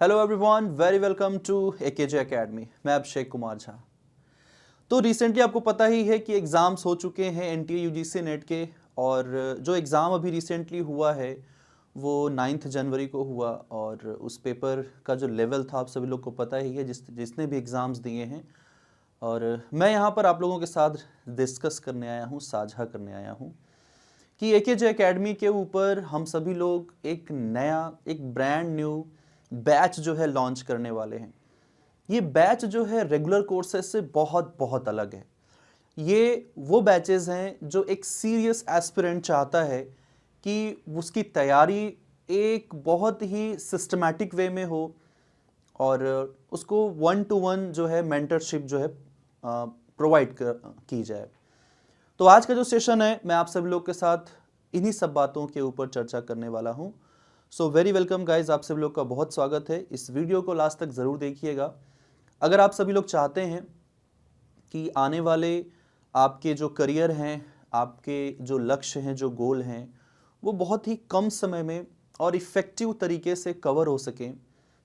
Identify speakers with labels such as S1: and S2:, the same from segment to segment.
S1: Hello everyone, very welcome to AKJ academy. मैं अभिषेक कुमार झा। तो recently आपको पता ही है कि एग्ज़ाम्स हो चुके हैं एनटीए यूजीसी नेट के। और जो एग्ज़ाम अभी रिसेंटली हुआ है वो 9 जनवरी को हुआ। और उस पेपर का जो लेवल था आप सभी लोग को पता ही है, जिसने भी एग्ज़ाम्स दिए हैं। और मैं यहाँ पर आप लोगों के साथ डिस्कस करने आया हूँ, साझा करने आया हूँ कि एकेजे एकेडमी के ऊपर हम सभी लोग एक नया, एक ब्रांड न्यू बैच जो है लॉन्च करने वाले हैं। ये बैच जो है रेगुलर कोर्सेज से बहुत बहुत अलग है। ये वो बैचेस हैं जो एक सीरियस एस्पिरेंट चाहता है कि उसकी तैयारी एक बहुत ही सिस्टमैटिक वे में हो और उसको 1-to-1 जो है मेंटरशिप जो है प्रोवाइड की जाए। तो आज का जो सेशन है मैं आप सभी लोग के साथ इन्हीं सब बातों के ऊपर चर्चा करने वाला हूँ। सो वेरी वेलकम गाइज, आप सभी लोग का बहुत स्वागत है। इस वीडियो को लास्ट तक ज़रूर देखिएगा। अगर आप सभी लोग चाहते हैं कि आने वाले आपके जो करियर हैं, आपके जो लक्ष्य हैं, जो गोल हैं, वो बहुत ही कम समय में और इफ़ेक्टिव तरीके से कवर हो सकें,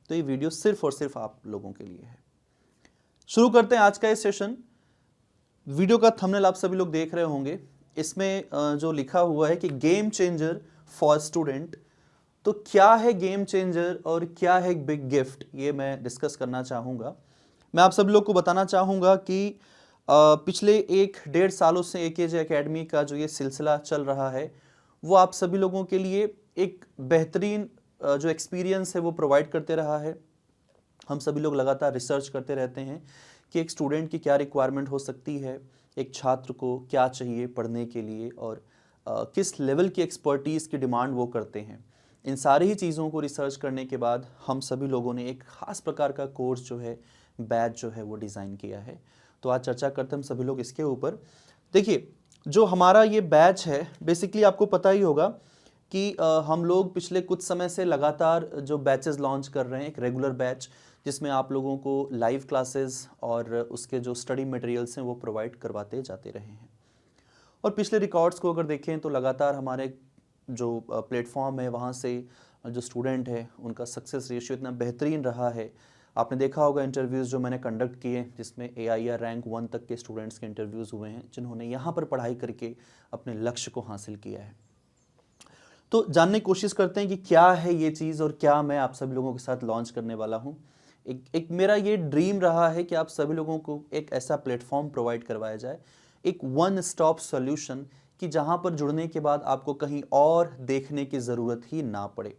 S1: तो ये वीडियो सिर्फ और सिर्फ आप लोगों के लिए है। शुरू करते हैं आज का ये सेशन। वीडियो का थंबनेल आप सभी लोग देख रहे होंगे। इसमें जो लिखा हुआ है कि गेम चेंजर फॉर स्टूडेंट। तो क्या है गेम चेंजर और क्या है एक बिग गिफ्ट, ये मैं डिस्कस करना चाहूँगा। मैं आप सब लोग को बताना चाहूँगा कि पिछले 1-1.5 सालों से एकेजे एकेडमी का जो ये सिलसिला चल रहा है वो आप सभी लोगों के लिए एक बेहतरीन जो एक्सपीरियंस है वो प्रोवाइड करते रहा है। हम सभी लोग लगातार रिसर्च करते रहते हैं कि एक स्टूडेंट की क्या रिक्वायरमेंट हो सकती है, एक छात्र को क्या चाहिए पढ़ने के लिए और किस लेवल की एक्सपर्टीज़ की डिमांड वो करते हैं। इन सारी ही चीज़ों को रिसर्च करने के बाद हम सभी लोगों ने एक ख़ास प्रकार का कोर्स जो है, बैच जो है वो डिज़ाइन किया है। तो आज चर्चा करते हैं हम सभी लोग इसके ऊपर। देखिए, जो हमारा ये बैच है बेसिकली आपको पता ही होगा कि हम लोग पिछले कुछ समय से लगातार जो बैचेस लॉन्च कर रहे हैं, एक रेगुलर बैच जिसमें आप लोगों को लाइव क्लासेस और उसके जो स्टडी मटेरियल्स हैं वो प्रोवाइड करवाते जाते रहे हैं। और पिछले रिकॉर्ड्स को अगर देखें तो लगातार हमारे जो प्लेटफॉर्म है वहाँ से जो स्टूडेंट है उनका सक्सेस रेशियो इतना बेहतरीन रहा है। आपने देखा होगा इंटरव्यूज़ जो मैंने कंडक्ट किए जिसमें AIR रैंक 1 तक के स्टूडेंट्स के इंटरव्यूज़ हुए हैं जिन्होंने यहाँ पर पढ़ाई करके अपने लक्ष्य को हासिल किया है। तो जानने की कोशिश करते हैं कि क्या है ये चीज़ और क्या मैं आप सभी लोगों के साथ लॉन्च करने वाला हूँ। एक मेरा ये ड्रीम रहा है कि आप सभी लोगों को एक ऐसा प्लेटफॉर्म प्रोवाइड करवाया जाए, एक वन स्टॉप सॉल्यूशन, कि जहाँ पर जुड़ने के बाद आपको कहीं और देखने की ज़रूरत ही ना पड़े।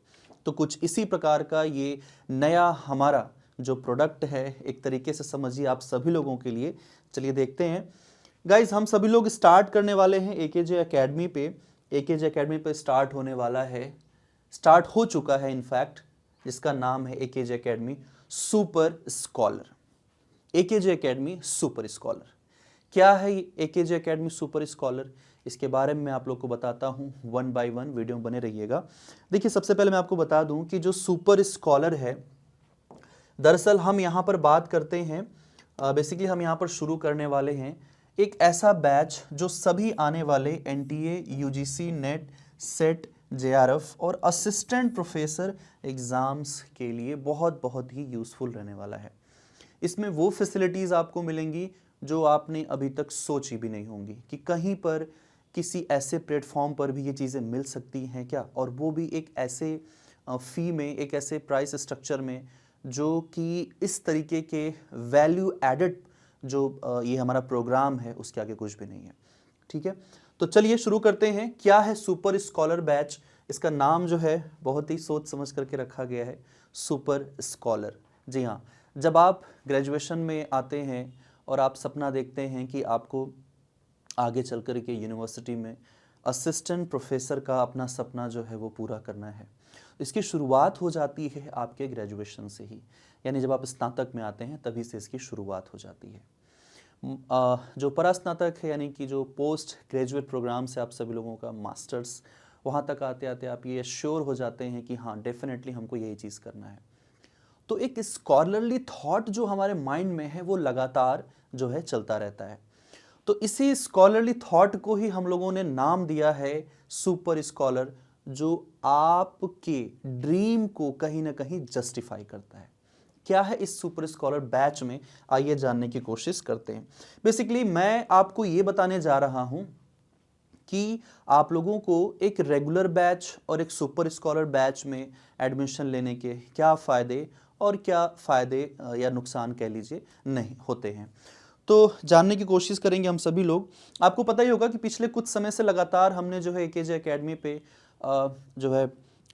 S1: तो कुछ इसी प्रकार का ये नया हमारा जो प्रोडक्ट है, एक तरीके से समझिए आप सभी लोगों के लिए। चलिए देखते हैं गाइज। हम सभी लोग स्टार्ट करने वाले हैं एकेजे एकेडमी पे। एकेजे एकेडमी पे स्टार्ट होने वाला है, स्टार्ट हो चुका है इनफैक्ट, जिसका नाम है AKJ academy super scholar. AKJ academy super scholar क्या है? एकेजे एकेडमी सुपर स्कॉलर, इसके बारे में मैं आप लोग को बताता हूँ वन बाय वन। वीडियो में बने रहिएगा। देखिए, सबसे पहले मैं आपको बता दूं कि जो सुपर स्कॉलर है, दरअसल हम यहाँ पर बात करते हैं, बेसिकली हम यहाँ पर शुरू करने वाले हैं एक ऐसा बैच जो सभी आने वाले NTA, UGC net, set, JRF और असिस्टेंट प्रोफेसर एग्ज़ाम्स के लिए बहुत बहुत ही यूज़फुल रहने वाला है। इसमें वो फैसिलिटीज़ आपको मिलेंगी जो आपने अभी तक सोची भी नहीं होंगी कि कहीं पर किसी ऐसे प्लेटफॉर्म पर भी ये चीज़ें मिल सकती हैं क्या, और वो भी एक ऐसे फ़ी में, एक ऐसे प्राइस स्ट्रक्चर में जो कि इस तरीके के वैल्यू एडेड जो ये हमारा प्रोग्राम है उसके आगे कुछ भी नहीं है। ठीक है, तो चलिए शुरू करते हैं। क्या है सुपर स्कॉलर बैच? इसका नाम जो है बहुत ही सोच समझ करके रखा गया है, सुपर स्कॉलर। जी हाँ, जब आप ग्रेजुएशन में आते हैं और आप सपना देखते हैं कि आपको आगे चल कर के यूनिवर्सिटी में असिस्टेंट प्रोफेसर का अपना सपना जो है वो पूरा करना है, इसकी शुरुआत हो जाती है आपके ग्रेजुएशन से ही। यानी जब आप स्नातक में आते हैं तभी से इसकी शुरुआत हो जाती है। जो परास्नातक है यानी कि जो पोस्ट ग्रेजुएट प्रोग्राम से आप सभी लोगों का मास्टर्स, वहाँ तक आते आते आप ये श्योर हो जाते हैं कि हाँ डेफिनेटली हमको यही चीज़ करना है। तो एक स्कॉलरली थॉट जो हमारे माइंड में है वो लगातार जो है चलता रहता है। तो इसी स्कॉलरली थॉट को ही हम लोगों ने नाम दिया है सुपर स्कॉलर, जो आपके ड्रीम को कहीं ना कहीं जस्टिफाई करता है। क्या है इस सुपर स्कॉलर बैच में, आइए जानने की कोशिश करते हैं। बेसिकली मैं आपको ये बताने जा रहा हूं कि आप लोगों को एक रेगुलर बैच और एक सुपर स्कॉलर बैच में एडमिशन लेने के क्या फ़ायदे और क्या फ़ायदे या नुकसान कह लीजिए नहीं होते हैं, तो जानने की कोशिश करेंगे हम सभी लोग। आपको पता ही होगा कि पिछले कुछ समय से लगातार हमने जो है एकेजे एकेडमी पे जो है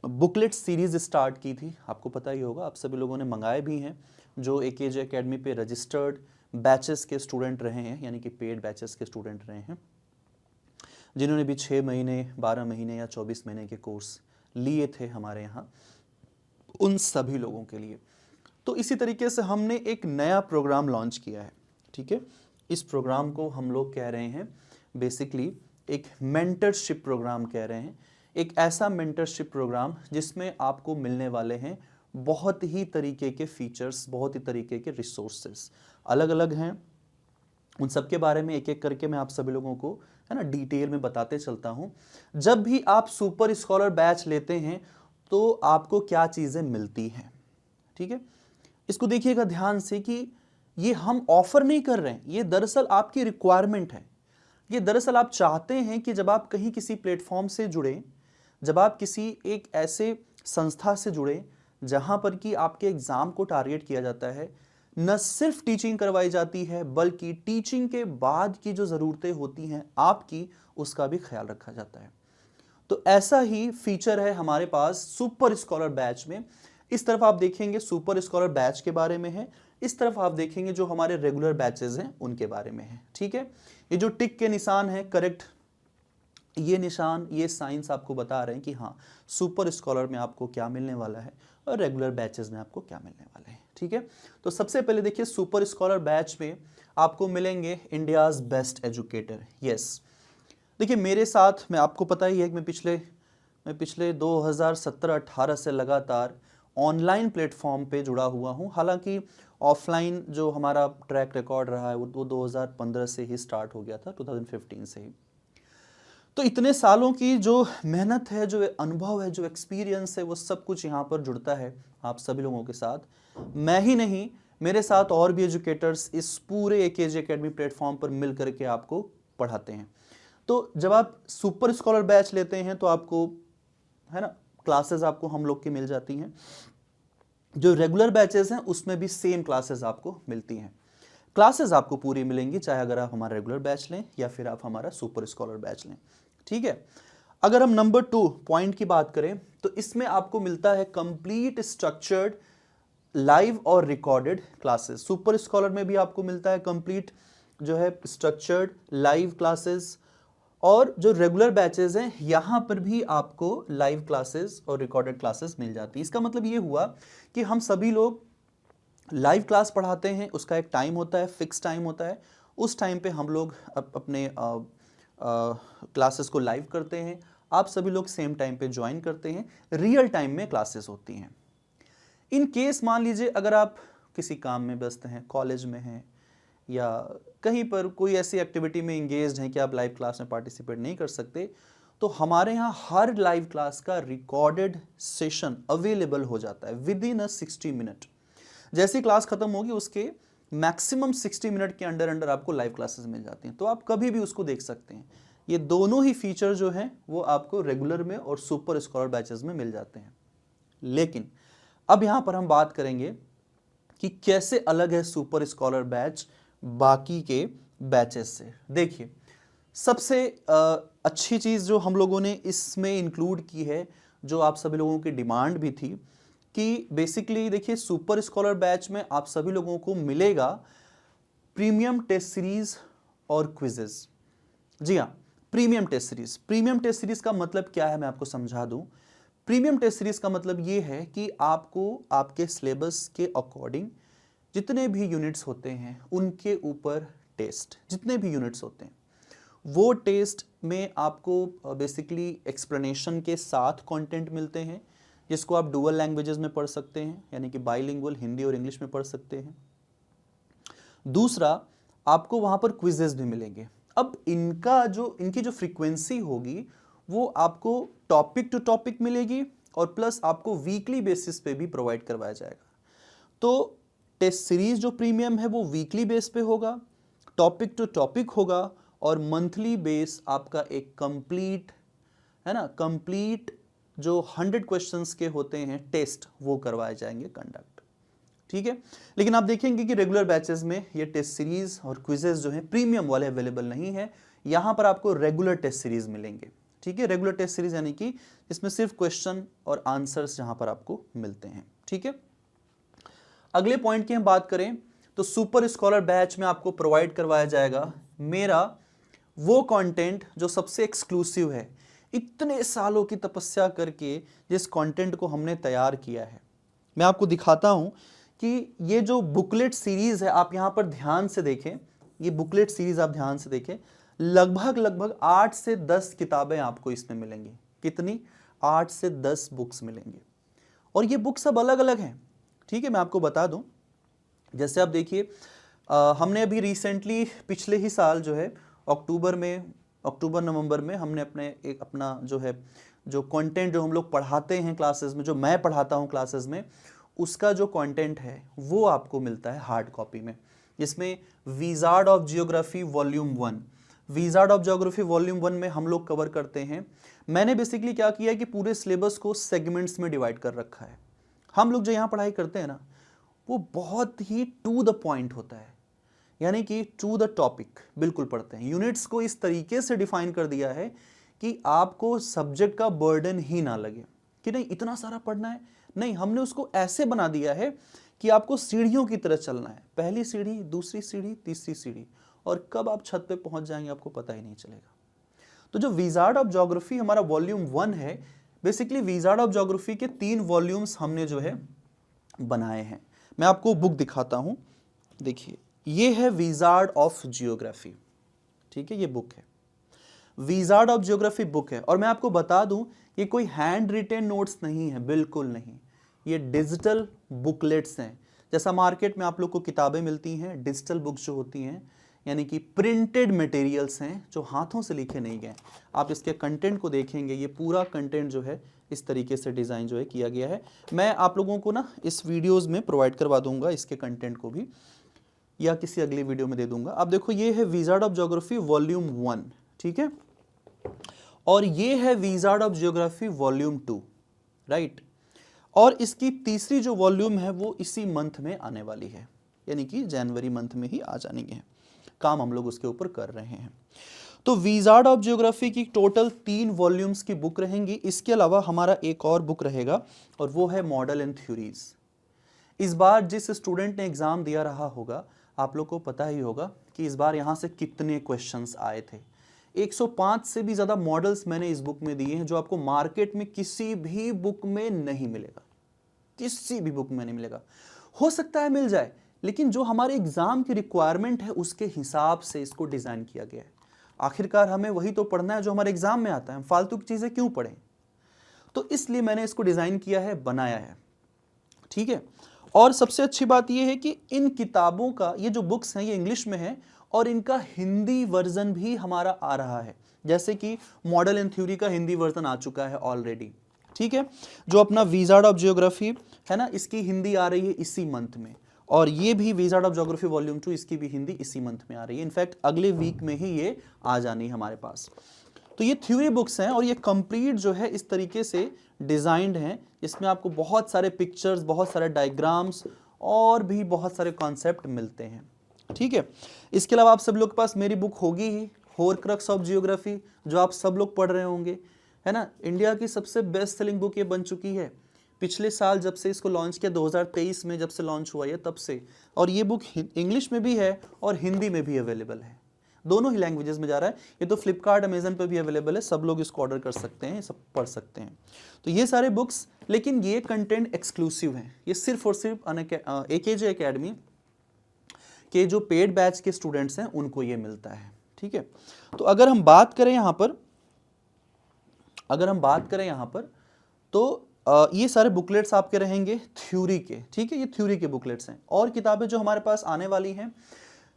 S1: बुकलेट सीरीज स्टार्ट की थी। आपको पता ही होगा, आप सभी लोगों ने मंगाए भी हैं, जो एकेजे एकेडमी पे रजिस्टर्ड बैचेस के स्टूडेंट रहे हैं, यानी कि पेड बैचेस के स्टूडेंट रहे हैं, जिन्होंने भी 6 महीने 12 महीने या 24 महीने के कोर्स लिए थे हमारे यहाँ, उन सभी लोगों के लिए। तो इसी तरीके से हमने एक नया प्रोग्राम लॉन्च किया है, ठीक है। इस प्रोग्राम को हम लोग कह रहे हैं बेसिकली एक मेंटरशिप प्रोग्राम कह रहे हैं। एक ऐसा मेंटरशिप प्रोग्राम जिसमें आपको मिलने वाले हैं बहुत ही तरीके के फीचर्स, बहुत ही तरीके के रिसोर्सेस, अलग अलग हैं। उन सब के बारे में एक एक करके मैं आप सभी लोगों को है ना डिटेल में बताते चलता हूं। जब भी आप सुपर स्कॉलर बैच लेते हैं तो आपको क्या चीजें मिलती हैं, ठीक है। इसको देखिएगा ध्यान से कि ये हम ऑफर नहीं कर रहे हैं, ये दरअसल आपकी रिक्वायरमेंट है। ये दरअसल आप चाहते हैं कि जब आप कहीं किसी प्लेटफॉर्म से जुड़े, जब आप किसी एक ऐसे संस्था से जुड़े जहां पर कि आपके एग्जाम को टारगेट किया जाता है, न सिर्फ टीचिंग करवाई जाती है बल्कि टीचिंग के बाद की जो ज़रूरतें होती हैं आपकी, उसका भी ख्याल रखा जाता है। तो ऐसा ही फीचर है हमारे पास सुपर स्कॉलर बैच में। इस तरफ आप देखेंगे सुपर स्कॉलर बैच के बारे में है, इस तरफ आप देखेंगे जो हमारे रेगुलर बैचेस हैं उनके बारे में है, ठीक है। ये जो टिक के निशान है, करेक्ट, ये निशान, ये साइंस आपको बता रहे हैं कि हाँ सुपर स्कॉलर में आपको क्या मिलने वाला है और रेगुलर बैचेस में आपको क्या मिलने वाला है, ठीक है। तो सबसे पहले देखिए सुपर स्कॉलर बैच में आपको मिलेंगे इंडियाज बेस्ट एजुकेटर। यस, देखिए मेरे साथ, मैं आपको पता ही है कि मैं पिछले 2017-18 से लगातार ऑनलाइन प्लेटफॉर्म पे जुड़ा हुआ हूँ। हालांकि ऑफलाइन जो हमारा ट्रैक रिकॉर्ड रहा है वो 2015 से ही स्टार्ट हो गया था, 2015 से ही। तो इतने सालों की जो मेहनत है, जो अनुभव है, जो एक्सपीरियंस है, वो सब कुछ यहाँ पर जुड़ता है आप सभी लोगों के साथ। मैं ही नहीं, मेरे साथ और भी एजुकेटर्स इस पूरे एकेजे एकेडमी प्लेटफॉर्म पर मिल करके आपको पढ़ाते हैं। तो जब आप सुपर स्कॉलर बैच लेते हैं तो आपको है ना क्लासेस आपको हम लोग की मिल जाती हैं। जो रेगुलर बैचेस हैं उसमें भी सेम क्लासेस आपको मिलती हैं। क्लासेस आपको पूरी मिलेंगी चाहे अगर आप हमारा रेगुलर बैच लें या फिर आप हमारा सुपर स्कॉलर बैच लें, ठीक है। अगर हम नंबर 2 पॉइंट की बात करें तो इसमें आपको मिलता है कंप्लीट स्ट्रक्चर्ड लाइव और रिकॉर्डेड क्लासेस। सुपर स्कॉलर में भी आपको मिलता है कंप्लीट जो है स्ट्रक्चर्ड लाइव क्लासेस, और जो रेगुलर बैचेस हैं यहां पर भी आपको लाइव क्लासेस और रिकॉर्डेड क्लासेस मिल जाती है। इसका मतलब ये हुआ कि हम सभी लोग लाइव क्लास पढ़ाते हैं, उसका एक टाइम होता है, फिक्स टाइम होता है। उस टाइम पे हम लोग अपने क्लासेस को लाइव करते हैं, आप सभी लोग सेम टाइम पे ज्वाइन करते हैं, रियल टाइम में क्लासेस होती हैं। इन केस मान लीजिए अगर आप किसी काम में व्यस्त हैं, कॉलेज में हैं या कहीं पर कोई ऐसी एक्टिविटी में इंगेज्ड हैं कि आप लाइव क्लास में पार्टिसिपेट नहीं कर सकते, तो हमारे यहाँ हर लाइव क्लास का रिकॉर्डेड सेशन अवेलेबल हो जाता है विद इन 60 मिनट। जैसी क्लास खत्म होगी उसके मैक्सिमम 60 मिनट के अंडर अंडर आपको लाइव क्लासेस मिल जाती हैं, तो आप कभी भी उसको देख सकते हैं। ये दोनों ही फीचर जो हैं वो आपको रेगुलर में और सुपर स्कॉलर बैचेस में मिल जाते हैं। लेकिन अब यहाँ पर हम बात करेंगे कि कैसे अलग है सुपर स्कॉलर बैच बाकी के बैचेस से। देखिए सबसे अच्छी चीज़ जो हम लोगों ने इसमें इंक्लूड की है, जो आप सभी लोगों की डिमांड भी थी, कि बेसिकली देखिए सुपर स्कॉलर बैच में आप सभी लोगों को मिलेगा प्रीमियम टेस्ट सीरीज और क्विजेस। जी हाँ, premium test series. Premium test series का मतलब क्या है मैं आपको समझा दूं। प्रीमियम टेस्ट सीरीज का मतलब ये है कि आपको आपके सिलेबस के अकॉर्डिंग जितने भी यूनिट्स होते हैं उनके ऊपर टेस्ट, जितने भी यूनिट्स होते हैं वो टेस्ट में आपको बेसिकली एक्सप्लेनेशन के साथ कंटेंट मिलते हैं, जिसको आप डुअल लैंग्वेजेस में पढ़ सकते हैं, यानी कि बाइलिंगुअल हिंदी और इंग्लिश में पढ़ सकते हैं। दूसरा, आपको वहां पर क्विजेस भी मिलेंगे। अब इनकी जो फ्रीक्वेंसी होगी वो आपको टॉपिक टू टॉपिक मिलेगी और प्लस आपको वीकली बेसिस पे भी प्रोवाइड करवाया जाएगा। तो टेस्ट सीरीज जो प्रीमियम है वो वीकली बेस पे होगा, टॉपिक टू टॉपिक होगा और मंथली बेस आपका एक कंप्लीट, है ना, कंप्लीट जो 100 क्वेश्चंस के होते हैं टेस्ट वो करवाए जाएंगे कंडक्ट। ठीक है, लेकिन आप देखेंगे कि रेगुलर बैचेस में ये टेस्ट सीरीज और क्विजेस जो है प्रीमियम वाले अवेलेबल नहीं है। यहां पर आपको रेगुलर टेस्ट सीरीज मिलेंगे। ठीक है, रेगुलर टेस्ट सीरीज यानी कि इसमें सिर्फ क्वेश्चन और आंसर्स जहां पर आपको मिलते हैं। ठीक है, अगले पॉइंट की हम बात करें तो सुपर स्कॉलर बैच में आपको प्रोवाइड करवाया जाएगा मेरा वो कंटेंट जो सबसे एक्सक्लूसिव है, इतने सालों की तपस्या करके जिस कंटेंट को हमने तैयार किया है। मैं आपको दिखाता हूं कि ये जो बुकलेट सीरीज है, आप यहां पर ध्यान से देखें, ये बुकलेट सीरीज आप ध्यान से देखें, लगभग 8 से 10 किताबें आपको इसमें मिलेंगी। कितनी? 8 से 10 बुक्स मिलेंगी और ये बुक्स सब अलग अलग हैं। ठीक है, मैं आपको बता दूं, जैसे आप देखिए हमने अभी रिसेंटली पिछले ही साल जो है अक्टूबर नवंबर में हमने अपना जो है जो कंटेंट जो हम लोग पढ़ाते हैं क्लासेस में, जो मैं पढ़ाता हूं क्लासेस में, उसका जो कंटेंट है वो आपको मिलता है हार्ड कॉपी में, जिसमें wizard of geography volume 1, wizard of geography volume 1 में हम लोग कवर करते हैं। मैंने बेसिकली क्या किया है कि पूरे सिलेबस को सेगमेंट्स में डिवाइड कर रखा है। हम लोग जो यहाँ पढ़ाई करते हैं ना, वो बहुत ही टू द पॉइंट होता है, यानी कि टू द टॉपिक बिल्कुल पढ़ते हैं। यूनिट्स को इस तरीके से डिफाइन कर दिया है कि आपको सब्जेक्ट का बर्डन ही ना लगे कि नहीं इतना सारा पढ़ना है। नहीं, हमने उसको ऐसे बना दिया है कि आपको सीढ़ियों की तरह चलना है, पहली सीढ़ी, दूसरी सीढ़ी, तीसरी सीढ़ी, और कब आप छत पे पहुंच जाएंगे आपको पता ही नहीं चलेगा। तो जो विजार्ड ऑफ ज्योग्राफी हमारा वॉल्यूम 1 है, बेसिकली विजार्ड ऑफ ज्योग्राफी के 3 वॉल्यूम्स हमने जो है बनाए हैं। मैं आपको बुक दिखाता हूं, देखिए ये है विजार्ड ऑफ जियोग्राफी। ठीक है, ये बुक है, विजार्ड ऑफ जियोग्राफी बुक है। और मैं आपको बता दूं, ये कोई हैंड रिटेन नोट्स नहीं है, बिल्कुल नहीं, ये डिजिटल बुकलेट्स हैं। जैसा मार्केट में आप लोग को किताबें मिलती हैं, डिजिटल बुक्स जो होती हैं, यानी कि प्रिंटेड मटेरियल्स हैं जो हाथों से लिखे नहीं गए। आप इसके कंटेंट को देखेंगे, ये पूरा कंटेंट जो है इस तरीके से डिज़ाइन जो है किया गया है। मैं आप लोगों को ना इस वीडियोस में प्रोवाइड करवा दूंगा इसके कंटेंट को भी, या किसी अगली वीडियो में दे दूंगा। अब देखो, ये है विजार्ड ऑफ ज्योग्राफी वॉल्यूम 1, ठीक है, और ये है wizard of geography volume 2, right. और इसकी तीसरी जो वॉल्यूम है वो इसी मंथ में आने वाली है, यानी कि जनवरी मंथ में ही आ जानी है। काम हम लोग उसके ऊपर कर रहे हैं। तो विजार्ड ऑफ जियोग्राफी की टोटल 3 वॉल्यूम्स की बुक रहेंगी। इसके अलावा हमारा एक और बुक रहेगा और वो है मॉडल एंड थ्योरीज। इस बार जिस स्टूडेंट ने एग्जाम दिया रहा होगा, आप लोग को पता ही होगा कि इस बार यहाँ से कितने क्वेश्चंस आए थे। 105 से भी ज़्यादा मॉडल्स मैंने इस बुक में दिए हैं, जो आपको मार्केट में किसी भी बुक में नहीं मिलेगा, किसी भी बुक में नहीं मिलेगा। हो सकता है मिल जाए, लेकिन जो हमारे एग्जाम की रिक्वायरमेंट है उसके हिसाब से इसको डिज़ाइन किया गया है। आखिरकार हमें वही तो पढ़ना है जो हमारे एग्जाम में आता है, हम फालतू की चीज़ें क्यों पढ़ें। तो इसलिए मैंने इसको डिज़ाइन किया है, बनाया है, ठीक है। और सबसे अच्छी बात यह है कि इन किताबों का, ये जो बुक्स हैं ये इंग्लिश में है और इनका हिंदी वर्जन भी हमारा आ रहा है। जैसे कि मॉडल एंड थ्योरी का हिंदी वर्जन आ चुका है ऑलरेडी, ठीक है। जो अपना विजार्ड ऑफ जियोग्राफी है ना, इसकी हिंदी आ रही है इसी मंथ में, और ये भी विजार्ड ऑफ जियोग्राफी वॉल्यूम 2, इसकी भी हिंदी इसी मंथ में आ रही है। इनफैक्ट अगले वीक में ही ये आ जानी है हमारे पास। तो ये थ्योरी बुक्स हैं और ये कंप्लीट जो है इस तरीके से डिजाइंड हैं, इसमें आपको बहुत सारे पिक्चर्स, बहुत सारे डायग्राम्स और भी बहुत सारे कॉन्सेप्ट मिलते हैं, ठीक है। इसके अलावा आप सब लोग के पास मेरी बुक होगी ही, होरक्रक्स ऑफ जियोग्राफी, जो आप सब लोग पढ़ रहे होंगे, है ना। इंडिया की सबसे बेस्ट सेलिंग बुक ये बन चुकी है पिछले साल, जब से इसको लॉन्च किया 2023 में, जब से लॉन्च हुआ ये तब से। और ये बुक इंग्लिश में भी है और हिंदी में भी अवेलेबल है, दोनों ही लैंग्वेजेस में जा रहा है। ये तो फ्लिपकार्ट, अमेजन पे भी अवेलेबल है, सब लोग इसको ऑर्डर कर सकते हैं, सब पढ़ सकते हैं। तो ये सारे बुक्स, लेकिन ये कंटेंट एक्सक्लूसिव हैं, ये सिर्फ और सिर्फ एकेजे एकेडमी के जो पेड बैच के स्टूडेंट्स हैं उनको ये मिलता है, ठीक है। तो अगर हम बात करें यहाँ पर, तो ये सारे बुकलेट्स आपके रहेंगे थ्योरी के, ठीक है, ये थ्योरी के बुकलेट्स हैं। और किताबें जो हमारे पास आने वाली हैं,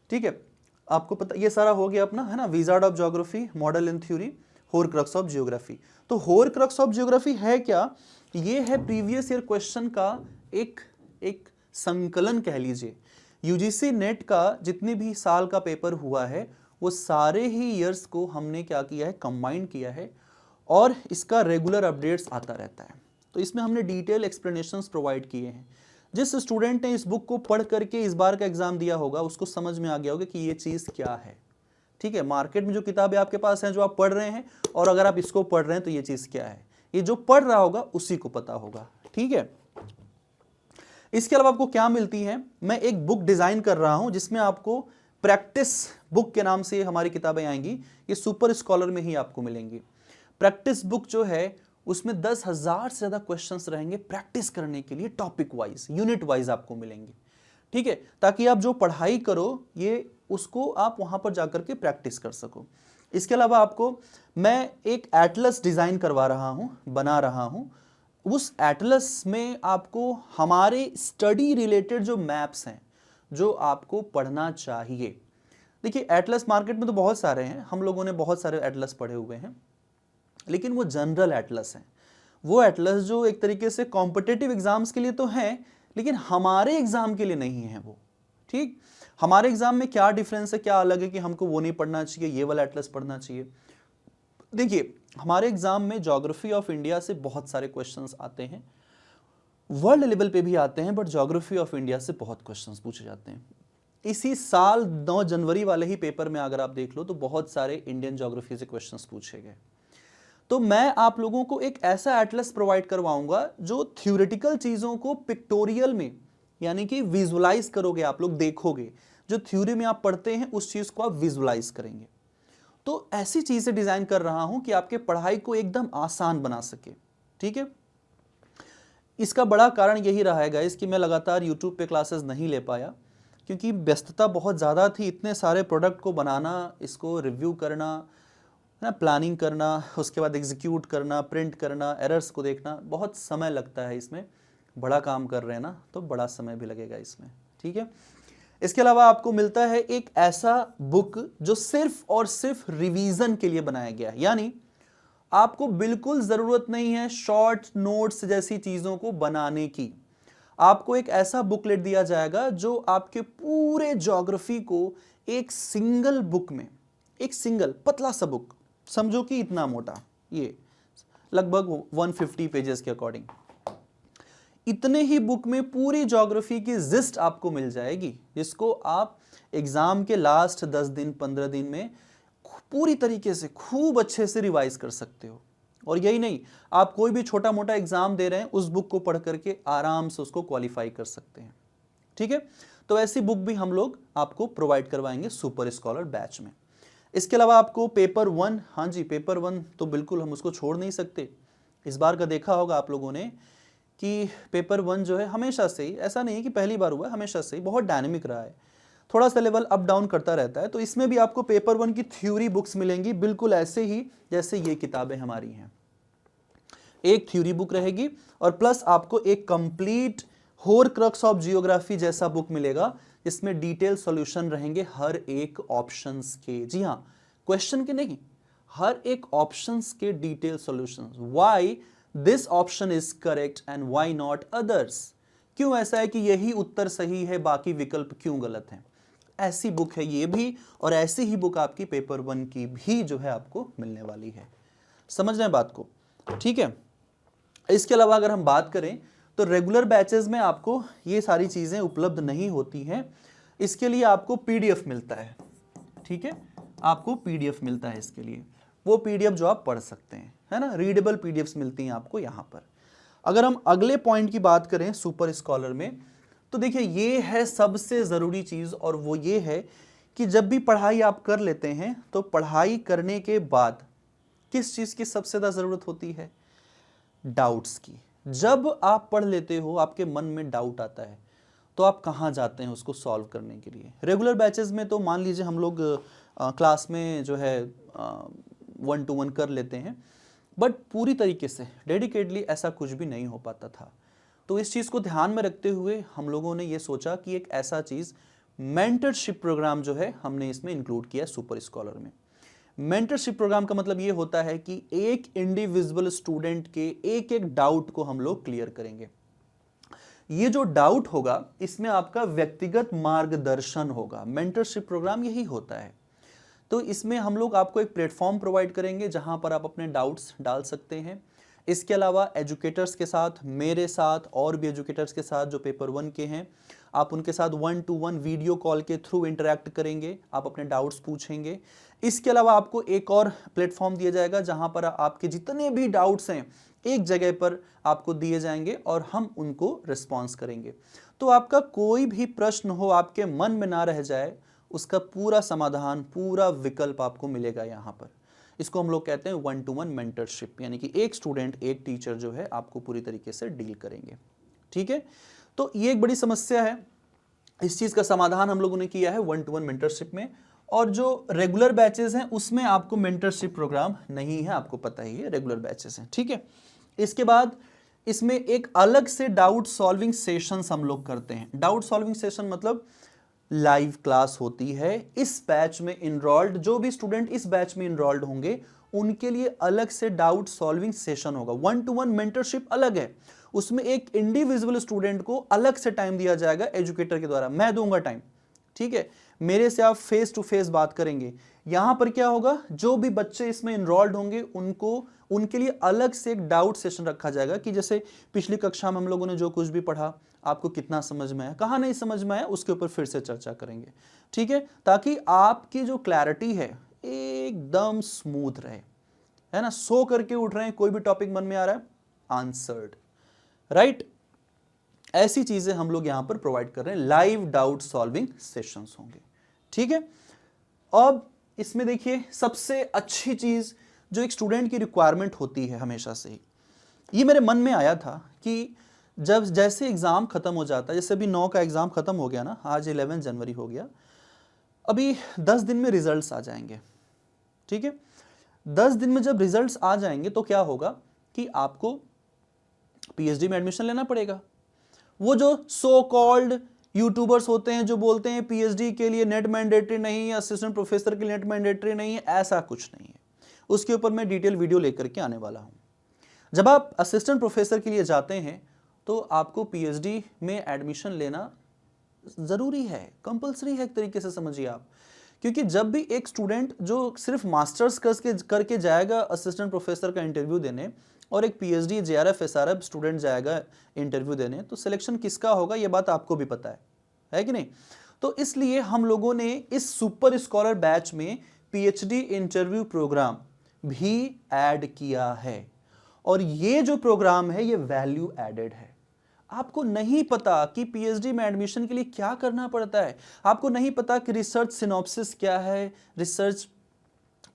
S1: ठीक है, आपको पता, ये सारा हो गया अपना, है ना, wizard of geography, model and theory, horcrux of geography. तो होरक्रक्स ऑफ जियोग्राफी है क्या? ये है प्रीवियस ईयर क्वेश्चन का एक संकलन कह लीजिए। यूजीसी नेट का जितने भी साल का पेपर हुआ है वो सारे ही ईयर्स को हमने क्या किया है, कंबाइन किया है, और इसका रेगुलर अपडेट्स आता रहता है। तो इसमें हमने डिटेल एक्सप्लेनेशंस प्रोवाइड किए हैं। जिस स्टूडेंट ने इस बुक को पढ़ करके इस बार का एग्जाम दिया होगा उसको समझ में आ गया होगा कि ये चीज़ क्या है। ठीक है, मार्केट में जो किताबें आपके पास हैं जो आप पढ़ रहे हैं, और अगर आप इसको पढ़ रहे हैं तो ये चीज़ क्या है, ये जो पढ़ रहा होगा उसी को पता होगा। ठीक है, इसके अलावा आपको क्या मिलती है, मैं एक बुक डिज़ाइन कर रहा हूं जिसमें आपको प्रैक्टिस बुक के नाम से हमारी किताबें आएंगी। ये सुपर स्कॉलर में ही आपको मिलेंगी। प्रैक्टिस बुक जो है उसमें 10,000 से ज़्यादा क्वेश्चंस रहेंगे प्रैक्टिस करने के लिए, टॉपिक वाइज, यूनिट वाइज आपको मिलेंगे। ठीक है, ताकि आप जो पढ़ाई करो ये उसको आप वहां पर जाकर के प्रैक्टिस कर सको। इसके अलावा आपको मैं एक एटलस डिज़ाइन करवा रहा हूं, बना रहा हूं। उस एटलस में आपको हमारे स्टडी रिलेटेड जो मैप्स हैं जो आपको पढ़ना चाहिए। देखिए, एटलस मार्केट में तो बहुत सारे हैं, हम लोगों ने बहुत सारे एटलस पढ़े हुए हैं, लेकिन वो जनरल एटलस हैं। वो एटलस जो एक तरीके से कॉम्पिटिटिव एग्जाम्स के लिए तो हैं, लेकिन हमारे एग्जाम के लिए नहीं है वो। ठीक, हमारे एग्जाम में क्या डिफरेंस है, क्या अलग है कि हमको वो नहीं पढ़ना चाहिए, ये वाला एटलस पढ़ना चाहिए। देखिए, हमारे एग्जाम में ज्योग्राफी ऑफ इंडिया से बहुत सारे क्वेश्चंस आते हैं, वर्ल्ड लेवल पे भी आते हैं, बट ज्योग्राफी ऑफ इंडिया से बहुत क्वेश्चंस पूछे जाते हैं। इसी साल 9 जनवरी वाले ही पेपर में अगर आप देख लो तो बहुत सारे इंडियन ज्योग्राफी से क्वेश्चंस पूछे गए। तो मैं आप लोगों को एक ऐसा एटलस प्रोवाइड करवाऊंगा जो थ्योरेटिकल चीज़ों को पिक्टोरियल में, यानी कि विजुलाइज करोगे, आप लोग देखोगे, जो थ्योरी में आप पढ़ते हैं उस चीज़ को आप विजुलाइज करेंगे। तो ऐसी चीज़ें डिज़ाइन कर रहा हूं कि आपके पढ़ाई को एकदम आसान बना सके। ठीक है, इसका बड़ा कारण यही रहा है गाइस कि मैं लगातार यूट्यूब पे क्लासेस नहीं ले पाया, क्योंकि व्यस्तता बहुत ज़्यादा थी। इतने सारे प्रोडक्ट को बनाना, इसको रिव्यू करना, है ना, प्लानिंग करना, उसके बाद एग्जीक्यूट करना, प्रिंट करना, एरर्स को देखना, बहुत समय लगता है इसमें। बड़ा काम कर रहे हैं ना, तो बड़ा समय भी लगेगा इसमें। ठीक है, इसके अलावा आपको मिलता है एक ऐसा बुक जो सिर्फ और सिर्फ रिवीजन के लिए बनाया गया है, यानी आपको बिल्कुल ज़रूरत नहीं है शॉर्ट नोट्स जैसी चीज़ों को बनाने की। आपको एक ऐसा बुकलेट दिया जाएगा जो आपके पूरे ज्योग्राफी को एक सिंगल बुक में, एक सिंगल पतला सा बुक, समझो कि इतना मोटा, ये लगभग 150 पेजेस के अकॉर्डिंग, इतने ही बुक में पूरी ज्योग्राफी की जिस्ट आपको मिल जाएगी, जिसको आप एग्जाम के लास्ट 10 दिन 15 दिन में पूरी तरीके से खूब अच्छे से रिवाइज कर सकते हो। और यही नहीं, आप कोई भी छोटा मोटा एग्जाम दे रहे हैं उस बुक को पढ़ करके आराम से उसको क्वालिफाई कर सकते हैं। ठीक है, तो ऐसी बुक भी हम लोग आपको प्रोवाइड करवाएंगे सुपर स्कॉलर बैच में। इसके अलावा आपको पेपर 1, हाँ जी पेपर 1 तो बिल्कुल हम उसको छोड़ नहीं सकते। इस बार का देखा होगा आप लोगों ने कि पेपर 1 जो है हमेशा से ही, ऐसा नहीं है कि पहली बार हुआ है, हमेशा से ही बहुत डायनेमिक रहा है, थोड़ा सा लेवल अप डाउन करता रहता है। तो इसमें भी आपको पेपर 1 की थ्योरी बुक्स मिलेंगी, बिल्कुल ऐसे ही जैसे ये किताबें हमारी हैं। एक थ्योरी बुक रहेगी और प्लस आपको एक कंप्लीट होरक्रक्स ऑफ जियोग्राफी जैसा बुक मिलेगा, जिसमें डिटेल सॉल्यूशन रहेंगे हर एक ऑप्शंस के। जी हाँ, क्वेश्चन के नहीं, हर एक ऑप्शंस के detail solutions. Why this option is correct and why not others, क्यों ऐसा है कि यही उत्तर सही है, बाकी विकल्प क्यों गलत हैं। ऐसी बुक है ये भी, और ऐसी ही बुक आपकी पेपर 1 की भी जो है आपको मिलने वाली है। समझ रहे हैं बात को? ठीक है, इसके अलावा अगर हम बात करें तो रेगुलर बैचेस में आपको ये सारी चीज़ें उपलब्ध नहीं होती हैं। इसके लिए आपको पीडीएफ मिलता है। ठीक है, आपको पीडीएफ मिलता है इसके लिए, वो पीडीएफ जो आप पढ़ सकते हैं, है ना, रीडेबल पीडीएफ्स मिलती हैं आपको यहाँ पर। अगर हम अगले पॉइंट की बात करें सुपर स्कॉलर में, तो देखिए ये है सबसे ज़रूरी चीज़, और वो ये है कि जब भी पढ़ाई आप कर लेते हैं तो पढ़ाई करने के बाद किस चीज़ की सबसे ज़्यादा ज़रूरत होती है? डाउट्स की। जब आप पढ़ लेते हो, आपके मन में डाउट आता है, तो आप कहाँ जाते हैं उसको सॉल्व करने के लिए? रेगुलर बैचेस में तो मान लीजिए हम लोग क्लास में जो है 1 to 1 कर लेते हैं, बट पूरी तरीके से डेडिकेटली ऐसा कुछ भी नहीं हो पाता था। तो इस चीज़ को ध्यान में रखते हुए हम लोगों ने ये सोचा कि एक ऐसा चीज़ मेंटरशिप प्रोग्राम जो है हमने इसमें इंक्लूड किया सुपर स्कॉलर में। मेंटरशिप प्रोग्राम का मतलब ये होता है कि एक इंडिविजुअल स्टूडेंट के एक एक डाउट को हम लोग क्लियर करेंगे। ये जो डाउट होगा इसमें आपका व्यक्तिगत मार्गदर्शन होगा। मेंटरशिप प्रोग्राम यही होता है। तो इसमें हम लोग आपको एक प्लेटफॉर्म प्रोवाइड करेंगे जहां पर आप अपने डाउट्स डाल सकते हैं। इसके अलावा एजुकेटर्स के साथ, मेरे साथ और भी एजुकेटर्स के साथ जो पेपर 1 के हैं, आप उनके साथ 1-to-1 वीडियो कॉल के थ्रू इंटरैक्ट करेंगे, आप अपने डाउट्स पूछेंगे। इसके अलावा आपको एक और प्लेटफॉर्म दिया जाएगा जहां पर आपके जितने भी डाउट्स हैं एक जगह पर आपको दिए जाएंगे और हम उनको रिस्पॉन्स करेंगे। तो आपका कोई भी प्रश्न हो आपके मन में ना रह जाए, उसका पूरा समाधान, पूरा विकल्प आपको मिलेगा यहाँ पर। इसको हम लोग कहते हैं 1-to-1 मेंटरशिप, यानी कि एक स्टूडेंट एक टीचर जो है आपको पूरी तरीके से डील करेंगे। ठीक है, तो ये एक बड़ी समस्या है। इस चीज का समाधान हम लोगों ने किया है 1-to-1 मेंटरशिप में। और जो रेगुलर बैचेस हैं उसमें आपको मेंटरशिप प्रोग्राम नहीं है, आपको पता ही है, रेगुलर बैचेस हैं। ठीक है, इसके बाद इसमें एक अलग से डाउट सॉल्विंग सेशंस हम लोग करते हैं। डाउट सॉल्विंग सेशन मतलब लाइव क्लास होती है। इस बैच में इनरोल्ड जो भी स्टूडेंट इस बैच में इनरोल्ड होंगे उनके लिए अलग से डाउट सॉल्विंग सेशन होगा। 1-to-1 मेंटरशिप अलग है, उसमें एक इंडिविजुअल स्टूडेंट को अलग से टाइम दिया जाएगा एजुकेटर के द्वारा, मैं दूंगा टाइम। ठीक है, मेरे से आप फेस टू फेस बात करेंगे। यहां पर क्या होगा, जो भी बच्चे इसमें इनरोल्ड होंगे उनको उनके लिए अलग से एक डाउट सेशन रखा जाएगा कि जैसे पिछली कक्षा में हम लोगों ने जो कुछ भी पढ़ा आपको कितना समझ में आया, कहाँ नहीं समझ में आया, उसके ऊपर फिर से चर्चा करेंगे। ठीक है, ताकि आपकी जो क्लैरिटी है एकदम स्मूथ रहे, है ना। सो करके उठ रहे हैं, कोई भी टॉपिक मन में आ रहा है, आंसर्ड, राइट। ऐसी चीजें हम लोग यहां पर प्रोवाइड कर रहे हैं। लाइव डाउट सॉल्विंग सेशंस होंगे। ठीक है, अब इसमें देखिए सबसे अच्छी चीज जो एक स्टूडेंट की रिक्वायरमेंट होती है हमेशा से ही, ये मेरे मन में आया था कि जब जैसे एग्जाम खत्म हो जाता है, जैसे अभी 9 का एग्जाम खत्म हो गया ना, आज 11 जनवरी हो गया, अभी 10 दिन में रिजल्ट्स आ जाएंगे। ठीक है, 10 दिन में जब रिजल्ट्स आ जाएंगे तो क्या होगा कि आपको पीएचडी में एडमिशन लेना पड़ेगा। वो जो सो कॉल्ड यूट्यूबर्स होते हैं जो बोलते हैं पीएचडी के लिए नेट मैंडेटरी नहीं है, असिस्टेंट प्रोफेसर के लिए नेट मैंडेटरी नहीं है, ऐसा कुछ नहीं है। उसके ऊपर मैं डिटेल वीडियो लेकर के आने वाला हूं। जब आप असिस्टेंट प्रोफेसर के लिए जाते हैं तो आपको पीएचडी में एडमिशन लेना जरूरी है, कंपलसरी है एक तरीके से समझिए आप। क्योंकि जब भी एक स्टूडेंट जो सिर्फ मास्टर्स करके जाएगा असिस्टेंट प्रोफेसर का इंटरव्यू देने, और एक पीएचडी जेआरएफ एसआरएफ स्टूडेंट जाएगा इंटरव्यू देने, तो सिलेक्शन किसका होगा ये बात आपको भी पता है कि नहीं। तो इसलिए हम लोगों ने इस सुपर स्कॉलर बैच में पीएचडी इंटरव्यू प्रोग्राम भी ऐड किया है। और ये जो प्रोग्राम है ये वैल्यू एडेड है। आपको नहीं पता कि पीएचडी में एडमिशन के लिए क्या करना पड़ता है, आपको नहीं पता कि रिसर्च सिनॉप्सिस क्या है, रिसर्च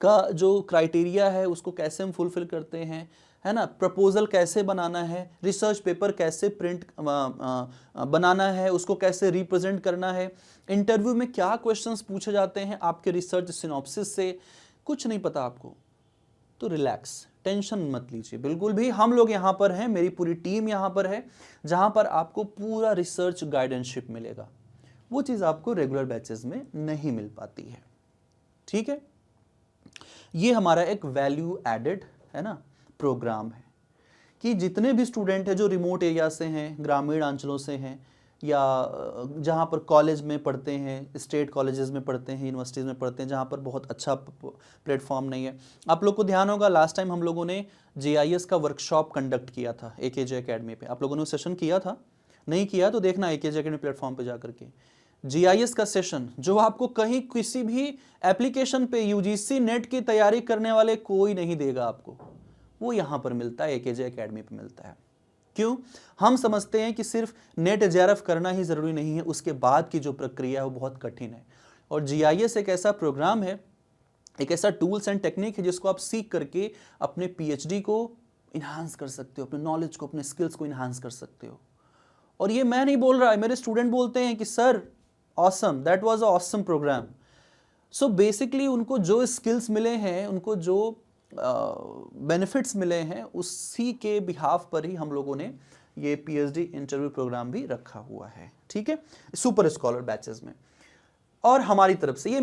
S1: का जो क्राइटेरिया है उसको कैसे हम फुलफिल करते हैं, है ना, प्रपोजल कैसे बनाना है, रिसर्च पेपर कैसे प्रिंट बनाना है, उसको कैसे रिप्रेजेंट करना है, इंटरव्यू में क्या क्वेश्चंस पूछे जाते हैं आपके रिसर्च सिनॉप्सिस से, कुछ नहीं पता आपको, तो रिलैक्स, टेंशन मत लीजिए बिल्कुल भी। हम लोग यहाँ पर हैं, मेरी पूरी टीम यहाँ पर है, जहाँ पर आपको पूरा रिसर्च गाइडेंसशिप मिलेगा। वो चीज़ आपको रेगुलर बैचेस में नहीं मिल पाती है। ठीक है, ये हमारा एक वैल्यू एडेड, है ना, प्रोग्राम है कि जितने भी स्टूडेंट हैं जो रिमोट एरिया से हैं, ग्रामीण अंचलों से हैं, या जहाँ पर कॉलेज में पढ़ते हैं, स्टेट कॉलेजेस में पढ़ते हैं, यूनिवर्सिटीज़ में पढ़ते हैं, जहाँ पर बहुत अच्छा प्लेटफॉर्म नहीं है। आप लोग को ध्यान होगा लास्ट टाइम हम लोगों ने जीआईएस का वर्कशॉप कंडक्ट किया था एकेजे एकेडमी पे। आप लोगों ने सेशन किया था, नहीं किया तो देखना एकेजे एकेडमी प्लेटफॉर्म पे जा करके। जीआईएस का सेशन जो आपको कहीं किसी भी एप्लीकेशन पे यूजीसी नेट की तैयारी करने वाले कोई नहीं देगा आपको, वो यहाँ पर मिलता है, एकेजे एकेडमी पे मिलता है। क्यों? हम समझते हैं कि सिर्फ नेट जेआरएफ करना ही जरूरी नहीं है, उसके बाद की जो प्रक्रिया है वो बहुत कठिन है। और जीआईएस एक ऐसा प्रोग्राम है, एक ऐसा टूल्स एंड टेक्निक है जिसको आप सीख करके अपने पीएचडी को इन्हांस कर सकते हो, अपने नॉलेज को, अपने स्किल्स को इन्हांस कर सकते हो। और ये मैं नहीं बोल रहा है, मेरे स्टूडेंट बोलते हैं कि sir awesome, that was a awesome programme. So basically उनको जो स्किल्स मिले हैं, उनको जो बेनिफिट्स मिले हैं, उसी के बिहाफ पर ही हम लोगों ने ये पीएचडी इंटरव्यू प्रोग्राम भी रखा हुआ है। ठीक है, सुपर स्कॉलर बैचेस में। और हमारी तरफ से, ये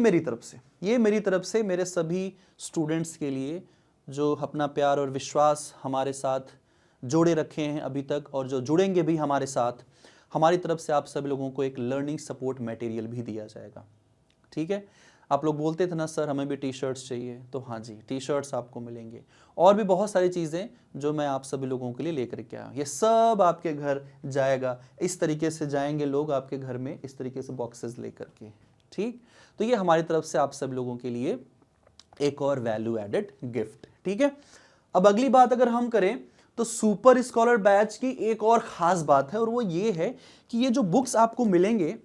S1: मेरी तरफ से मेरे सभी स्टूडेंट्स के लिए जो अपना प्यार और विश्वास हमारे साथ जोड़े रखे हैं अभी तक और जो जुड़ेंगे भी हमारे साथ, हमारी तरफ से आप सभी लोगों को एक लर्निंग सपोर्ट मटेरियल भी दिया जाएगा। ठीक है, आप लोग बोलते थे ना सर हमें भी टी शर्ट्स चाहिए, तो हाँ जी, टी शर्ट्स आपको मिलेंगे और भी बहुत सारी चीज़ें जो मैं आप सभी लोगों के लिए लेकर के आया हूँ। ये सब आपके घर जाएगा, इस तरीके से जाएंगे लोग आपके घर में, इस तरीके से बॉक्सेस लेकर के। ठीक, तो ये हमारी तरफ से आप सब लोगों के लिए एक और वैल्यू एडेड गिफ्ट। ठीक है, अब अगली बात अगर हम करें तो सुपर स्कॉलर बैच की एक और खास बात है और वो ये है कि ये जो बुक्स आपको मिलेंगे,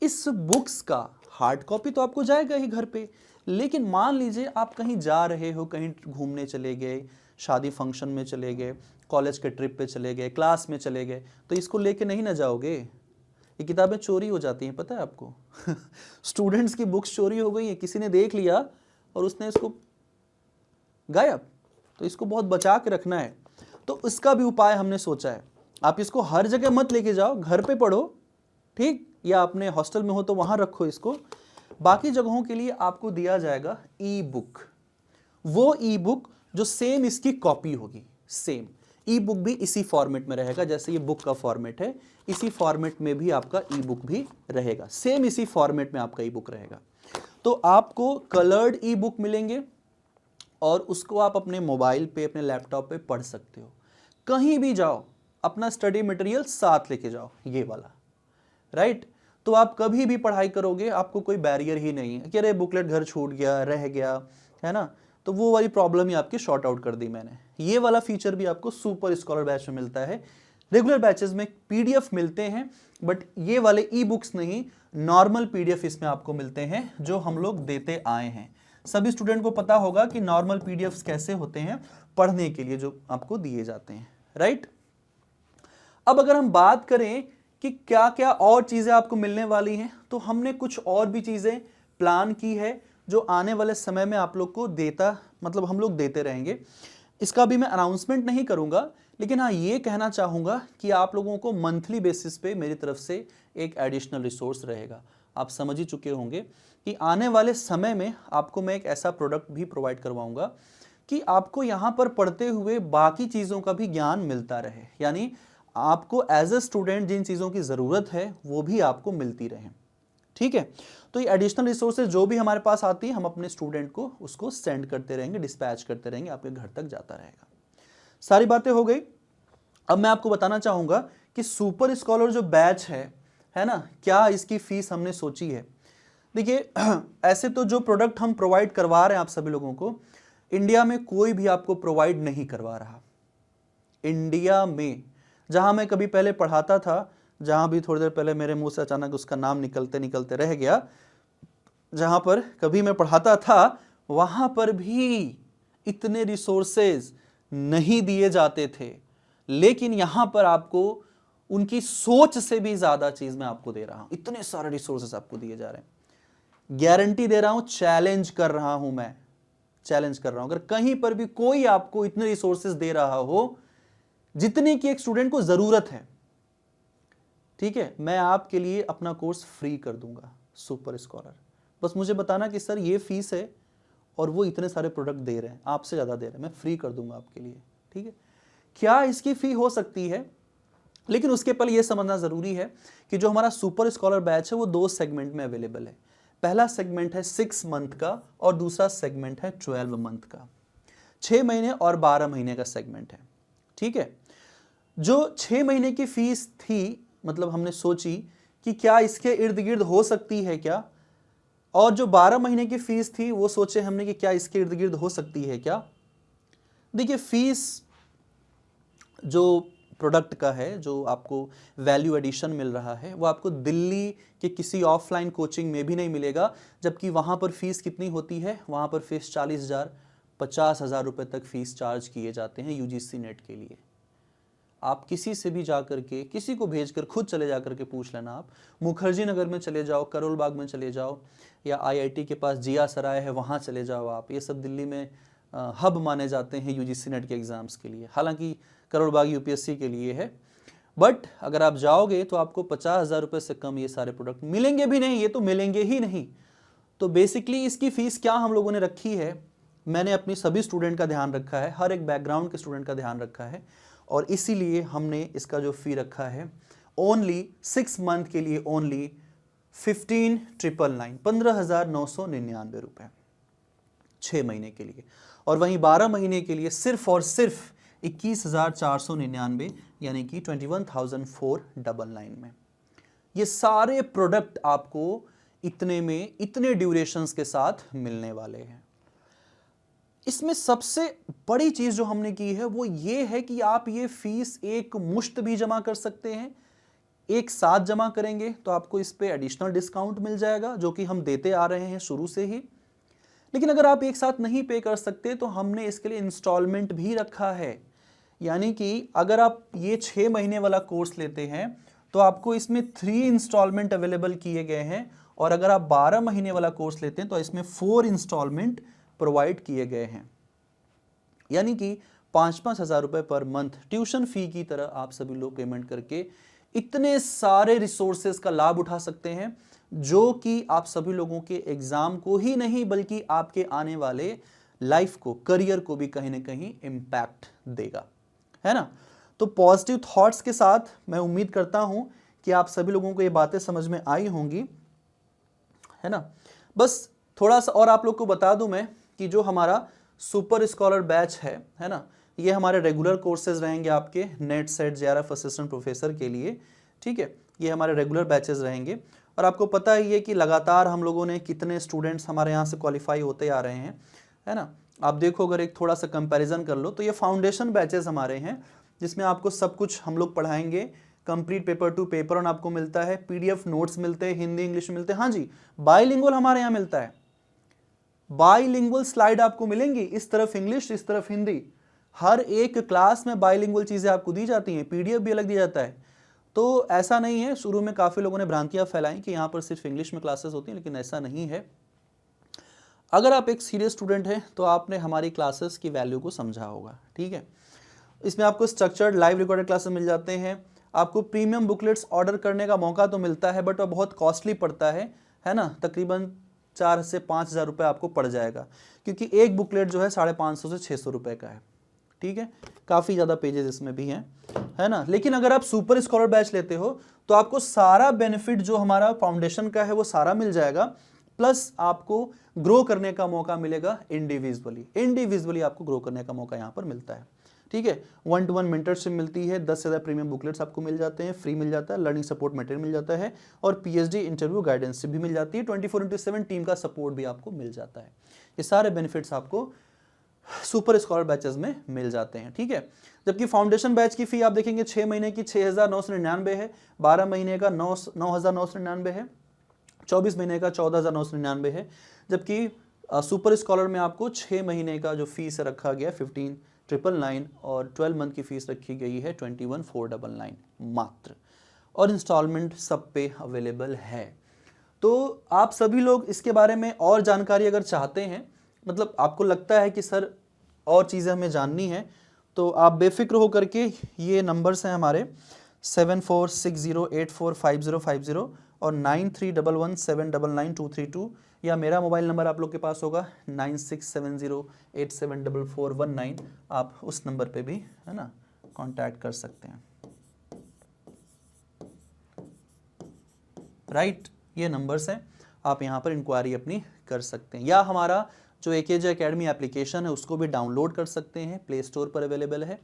S1: इस बुक्स का हार्ड कॉपी तो आपको जाएगा ही घर पे, लेकिन मान लीजिए आप कहीं जा रहे हो, कहीं घूमने चले गए, शादी फंक्शन में चले गए, कॉलेज के ट्रिप पे चले गए, क्लास में चले गए, तो इसको लेके नहीं ना जाओगे, ये किताबें चोरी हो जाती हैं, पता है आपको। स्टूडेंट्स की बुक्स चोरी हो गई है, किसी ने देख लिया और उसने इसको गायब, तो इसको बहुत बचा के रखना है। तो इसका भी उपाय हमने सोचा है, आप इसको हर जगह मत लेके जाओ, घर पे पढ़ो, ठीक, या अपने हॉस्टल में हो तो वहां रखो इसको। बाकी जगहों के लिए आपको दिया जाएगा ई बुक, वो ई बुक जो सेम इसकी कॉपी होगी, सेम ई बुक भी इसी फॉर्मेट में रहेगा जैसे ये बुक का फॉर्मेट है, इसी फॉर्मेट में भी आपका ई बुक भी रहेगा, सेम इसी फॉर्मेट में आपका ई बुक रहेगा। तो आपको कलर्ड ई बुक मिलेंगे और उसको आप अपने मोबाइल पे, अपने लैपटॉप पे पढ़ सकते हो। कहीं भी जाओ अपना स्टडी मटेरियल साथ लेके जाओ, ये वाला, राइट। तो आप कभी भी पढ़ाई करोगे, आपको कोई बैरियर ही नहीं है कि अरे बुकलेट घर छूट गया, रह गया, है ना, तो वो वाली प्रॉब्लम ही आपकी शॉर्ट आउट कर दी मैंने। ये वाला फीचर भी आपको सुपर स्कॉलर बैच में मिलता है। रेगुलर बैचेस में पीडीएफ मिलते हैं, बट ये वाले ई बुक्स नहीं, नॉर्मल पीडीएफ इसमें आपको मिलते हैं जो हम लोग देते आए हैं। सभी स्टूडेंट को पता होगा कि नॉर्मल पीडीएफ्स कैसे होते हैं पढ़ने के लिए जो आपको दिए जाते हैं, राइट। अब अगर हम बात करें कि क्या क्या और चीजें आपको मिलने वाली हैं, तो हमने कुछ और भी चीजें प्लान की है जो आने वाले समय में आप लोग को हम लोग देते रहेंगे। इसका भी मैं अनाउंसमेंट नहीं करूंगा, लेकिन हाँ ये कहना चाहूंगा कि आप लोगों को मंथली बेसिस पे मेरी तरफ से एक एडिशनल रिसोर्स रहेगा। आप समझ ही चुके होंगे कि आने वाले समय में आपको मैं एक ऐसा प्रोडक्ट भी प्रोवाइड करवाऊंगा कि आपको यहाँ पर पढ़ते हुए बाकी चीज़ों का भी ज्ञान मिलता रहे, यानी आपको एज ए स्टूडेंट जिन चीज़ों की ज़रूरत है वो भी आपको मिलती रहे। ठीक है, तो ये एडिशनल रिसोर्सेज जो भी हमारे पास आती है हम अपने स्टूडेंट को उसको सेंड करते रहेंगे, डिस्पैच करते रहेंगे, आपके घर तक जाता रहेगा। सारी बातें हो गई। अब मैं आपको बताना चाहूँगा कि सुपर स्कॉलर जो बैच है ना, क्या इसकी फीस हमने सोची है। देखिए ऐसे तो जो प्रोडक्ट हम प्रोवाइड करवा रहे हैं आप सभी लोगों को, इंडिया में कोई भी आपको प्रोवाइड नहीं करवा रहा। इंडिया में जहां मैं कभी पहले पढ़ाता था, जहां भी थोड़ी देर पहले मेरे मुंह से अचानक उसका नाम निकलते निकलते रह गया, जहां पर कभी मैं पढ़ाता था वहां पर भी इतने रिसोर्सेज नहीं दिए जाते थे, लेकिन यहां पर आपको उनकी सोच से भी ज्यादा चीज मैं आपको दे रहा हूं। इतने सारे रिसोर्सेज आपको दिए जा रहे हैं, गारंटी दे रहा हूं, चैलेंज कर रहा हूं, मैं चैलेंज कर रहा हूं। अगर कहीं पर भी कोई आपको इतने रिसोर्सेज दे रहा हो जितने की एक स्टूडेंट को जरूरत है, ठीक है, मैं आपके लिए अपना कोर्स फ्री कर दूंगा सुपर स्कॉलर। बस मुझे बताना कि सर ये फीस है और वो इतने सारे प्रोडक्ट दे रहे हैं, आपसे ज़्यादा दे रहे हैं, मैं फ्री कर दूंगा आपके लिए। ठीक है, क्या इसकी फ़ी हो सकती है, लेकिन उसके पहले ये समझना ज़रूरी है कि जो हमारा सुपर स्कॉलर बैच है वो 2 सेगमेंट में अवेलेबल है। पहला सेगमेंट है 6 मंथ का और दूसरा सेगमेंट है 12 मंथ का। 6 महीने और 12 महीने का सेगमेंट है। ठीक है, जो 6 महीने की फीस थी, मतलब हमने सोची कि क्या इसके इर्द गिर्द हो सकती है क्या, और जो 12 महीने की फीस थी वो सोचे हमने कि क्या इसके इर्द गिर्द हो सकती है क्या। देखिए फीस जो प्रोडक्ट का है, जो आपको वैल्यू एडिशन मिल रहा है, वो आपको दिल्ली के किसी ऑफलाइन कोचिंग में भी नहीं मिलेगा, जबकि वहाँ पर फीस कितनी होती है, वहाँ पर फीस 40,000 50,000 रुपये तक फीस चार्ज किए जाते हैं यूजीसी नेट के लिए। आप किसी से भी जा करके, किसी को भेजकर खुद चले जा करके पूछ लेना, आप मुखर्जी नगर में चले जाओ, करोल बाग में चले जाओ, या आईआईटी के पास जिया सराय है वहाँ चले जाओ आप, ये सब दिल्ली में हब माने जाते हैं यूजीसी नेट के एग्ज़ाम्स के लिए। हालांकि करोल बाग यूपीएससी के लिए है, बट अगर आप जाओगे तो आपको 50,000 रुपये से कम ये सारे प्रोडक्ट मिलेंगे भी नहीं, ये तो मिलेंगे ही नहीं। तो बेसिकली इसकी फीस क्या हम लोगों ने रखी है, मैंने अपनी सभी स्टूडेंट का ध्यान रखा है, हर एक बैकग्राउंड के स्टूडेंट का ध्यान रखा है, और इसीलिए हमने इसका जो फी रखा है ओनली 6 मंथ के लिए ओनली 15,999 रुपये 6 महीने के लिए, और वहीं 12 महीने के लिए सिर्फ और सिर्फ 21,499 यानी कि 21,499 में। ये सारे प्रोडक्ट आपको इतने में, इतने ड्यूरेशंस के साथ मिलने वाले हैं। इसमें सबसे बड़ी चीज जो हमने की है वो ये है कि आप ये फीस एक मुश्त भी जमा कर सकते हैं, एक साथ जमा करेंगे तो आपको इस पे एडिशनल डिस्काउंट मिल जाएगा जो कि हम देते आ रहे हैं शुरू से ही। लेकिन अगर आप एक साथ नहीं पे कर सकते तो हमने इसके लिए इंस्टॉलमेंट भी रखा है, यानी कि अगर आप ये 6 महीने वाला कोर्स लेते हैं तो आपको इसमें 3 इंस्टॉलमेंट अवेलेबल किए गए हैं, और अगर आप 12 महीने वाला कोर्स लेते हैं तो इसमें 4 इंस्टॉलमेंट प्रोवाइड किए गए हैं, यानी कि 5-5 हज़ार रुपये पर मंथ ट्यूशन फी की तरह आप सभी लोग पेमेंट करके इतने सारे रिसोर्सेज का लाभ उठा सकते हैं जो कि आप सभी लोगों के एग्जाम को ही नहीं बल्कि आपके आने वाले लाइफ को, करियर को भी कहीं ना कहीं इम्पैक्ट देगा, है ना। तो पॉजिटिव थॉट्स के साथ मैं उम्मीद करता हूं कि आप सभी लोगों को ये बातें समझ में आई होंगी, है ना। बस थोड़ा सा और आप लोग को बता दूं मैं कि जो हमारा सुपर स्कॉलर बैच है ना, ये हमारे रेगुलर कोर्सेज रहेंगे आपके net set JRF assistant professor के लिए, ठीक है। ये हमारे रेगुलर बैचेस रहेंगे, और आपको पता ही है कि लगातार हम लोगों ने कितने स्टूडेंट्स हमारे यहाँ से क्वालिफाई होते आ रहे हैं, है ना। आप देखो अगर एक थोड़ा सा कंपैरिजन कर लो तो ये फाउंडेशन बैचेस हमारे हैं जिसमें आपको सब कुछ हम लोग पढ़ाएंगे, complete paper two paper on आपको मिलता है, पीडीएफ नोट्स मिलते हैं, हिंदी इंग्लिश मिलते हैं, हाँ जी बाइलिंगुअल हमारे यहाँ मिलता है, बाइलिंगुअल स्लाइड आपको मिलेंगी, इस तरफ इंग्लिश इस तरफ हिंदी, हर एक क्लास में बाइलिंगुअल चीजें आपको दी जाती हैं, पीडीएफ भी अलग दिया जाता है। तो ऐसा नहीं है, शुरू में काफी लोगों ने भ्रांतियां फैलाई कि यहाँ पर सिर्फ इंग्लिश में क्लासेस होती हैं, लेकिन ऐसा नहीं है। अगर आप एक सीरियस स्टूडेंट हैं तो आपने हमारी क्लासेस की वैल्यू को समझा होगा, ठीक है। इसमें आपको स्ट्रक्चर्ड लाइव रिकॉर्डेड क्लासेस मिल जाते हैं, आपको प्रीमियम बुकलेट्स ऑर्डर करने का मौका तो मिलता है बट वह बहुत कॉस्टली पड़ता है ना, तकरीबन 4 से 5 हज़ार रुपये आपको पड़ जाएगा, क्योंकि एक बुकलेट जो है 550 से 600 रुपये का है, ठीक है। काफ़ी ज़्यादा पेजेस इसमें भी हैं, है ना। लेकिन अगर आप सुपर स्कॉलर बैच लेते हो तो आपको सारा बेनिफिट जो हमारा फाउंडेशन का है वो सारा मिल जाएगा, प्लस आपको ग्रो करने का मौका मिलेगा इंडिविजुअली आपको ग्रो करने का मौका यहाँ पर मिलता है, ठीक है। 1-to-1 मेंटरशिप मिलती है, 10 से ज़्यादा प्रीमियम बुकलेट्स आपको मिल जाते हैं, फ्री मिल जाता है, लर्निंग सपोर्ट मटेरियल मिल जाता है, और पीएचडी इंटरव्यू गाइडेंस भी मिल जाती है, 24/7 टीम का सपोर्ट भी आपको मिल जाता है। ये सारे बेनिफिट्स आपको सुपर स्कॉलर बैचेस में मिल जाते हैं, ठीक है। जबकि फाउंडेशन बैच की फी आप देखेंगे 6 महीने की 6,999 है, 12 महीने का 9,999 है, 24 महीने का 14,999 है, जबकि सुपर स्कॉलर में आपको 6 महीने का जो फीस रखा गया 15,999 और 12 मंथ की फीस रखी गई है 21,499 मात्र, और इंस्टॉलमेंट सब पे अवेलेबल है। तो आप सभी लोग इसके बारे में और जानकारी अगर चाहते हैं, मतलब आपको लगता है कि सर और चीज़ें हमें जाननी है, तो आप बेफिक्र होकर के ये नंबर्स हैं हमारे 7460845050 और 9311799232, या मेरा मोबाइल नंबर आप लोग के पास होगा 9670874419, आप उस नंबर पे भी, है ना, कांटेक्ट कर सकते हैं, राइट। ये नंबर्स हैं, आप यहाँ पर इंक्वायरी अपनी कर सकते हैं, या हमारा जो AKJ अकेडमी एप्लीकेशन है उसको भी डाउनलोड कर सकते हैं, प्ले स्टोर पर अवेलेबल है,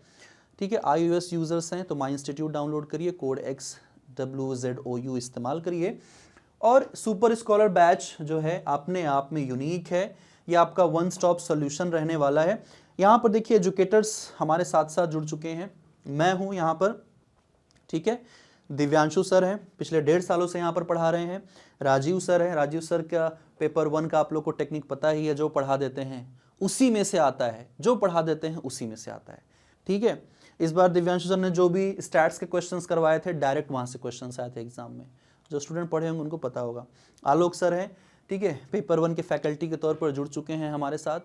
S1: ठीक है। iOS यूज़र्स हैं तो माई इंस्टीट्यूट डाउनलोड करिए, कोड XWZOU इस्तेमाल करिए, और सुपर स्कॉलर बैच जो है अपने आप में यूनिक है, ये आपका वन स्टॉप सोल्यूशन रहने वाला है। यहाँ पर देखिए एजुकेटर्स हमारे साथ साथ जुड़ चुके हैं, मैं हूँ यहाँ पर, ठीक है। दिव्यांशु सर हैं, पिछले 1.5 सालों से यहाँ पर पढ़ा रहे हैं। राजीव सर हैं, राजीव सर का पेपर 1 का आप लोग को टेक्निक पता ही है, जो पढ़ा देते हैं उसी में से आता है, जो पढ़ा देते हैं उसी में से आता है, ठीक है। इस बार दिव्यांशु सर ने जो भी स्टैट्स के क्वेश्चंस करवाए थे डायरेक्ट वहाँ से क्वेश्चंस आए थे एग्जाम में, जो स्टूडेंट पढ़े होंगे उनको पता होगा। आलोक सर हैं, ठीक है, पेपर 1 के फैकल्टी के तौर पर जुड़ चुके हैं हमारे साथ।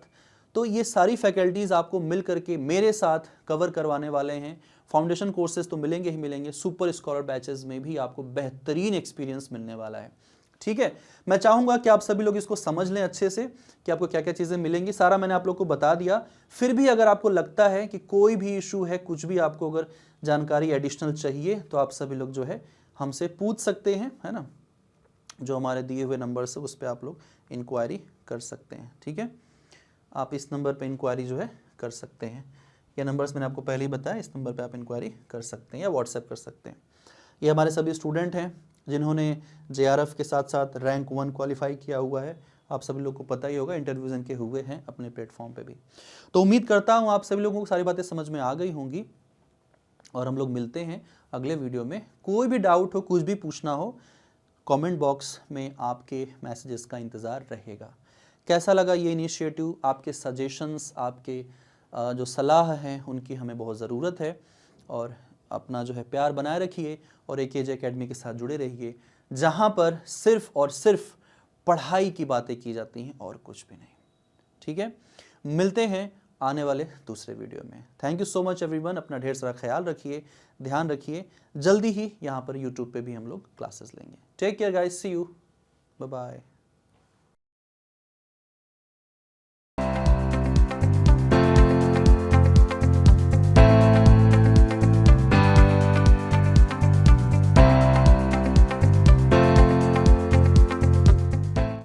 S1: तो ये सारी फैकल्टीज़ आपको मिल करके मेरे साथ कवर करवाने वाले हैं फाउंडेशन कोर्सेज तो मिलेंगे ही मिलेंगे, सुपर स्कॉलर बैचेस में भी आपको बेहतरीन एक्सपीरियंस मिलने वाला है। ठीक है, मैं चाहूंगा कि आप सभी लोग इसको समझ लें अच्छे से कि आपको क्या क्या चीज़ें मिलेंगी। सारा मैंने आप लोग को बता दिया। फिर भी अगर आपको लगता है कि कोई भी इशू है, कुछ भी आपको अगर जानकारी एडिशनल चाहिए, तो आप सभी लोग जो है हमसे पूछ सकते हैं, है ना। जो हमारे दिए हुए नंबर से उस पर आप लोग इंक्वायरी कर सकते हैं। ठीक है, आप इस नंबर पे इंक्वायरी जो है कर सकते हैं। ये नंबर्स मैंने आपको पहले ही बताया, इस नंबर पे आप इंक्वायरी कर सकते हैं या व्हाट्सएप कर सकते हैं। ये हमारे सभी स्टूडेंट हैं जिन्होंने JRF के साथ साथ रैंक 1 क्वालिफाई किया हुआ है। आप सभी लोग को पता ही होगा, इंटरव्यूज इनके हुए हैं अपने प्लेटफॉर्म पे भी। तो उम्मीद करता हूँ आप सभी लोगों को सारी बातें समझ में आ गई होंगी, और हम लोग मिलते हैं अगले वीडियो में। कोई भी डाउट हो, कुछ भी पूछना हो, कमेंट बॉक्स में आपके मैसेजेस का इंतज़ार रहेगा। कैसा लगा ये इनिशिएटिव, आपके सजेशंस, आपके जो सलाह हैं उनकी हमें बहुत ज़रूरत है। और अपना जो है प्यार बनाए रखिए और AKJ एकेडमी के साथ जुड़े रहिए, जहाँ पर सिर्फ और सिर्फ पढ़ाई की बातें की जाती हैं और कुछ भी नहीं। ठीक है, मिलते हैं आने वाले दूसरे वीडियो में। Thank you so much everyone, अपना ढेर सारा ख्याल रखिए, ध्यान रखिए। जल्दी ही यहाँ पर YouTube पे भी हम लोग क्लासेस लेंगे। Take care guys, see you, bye bye.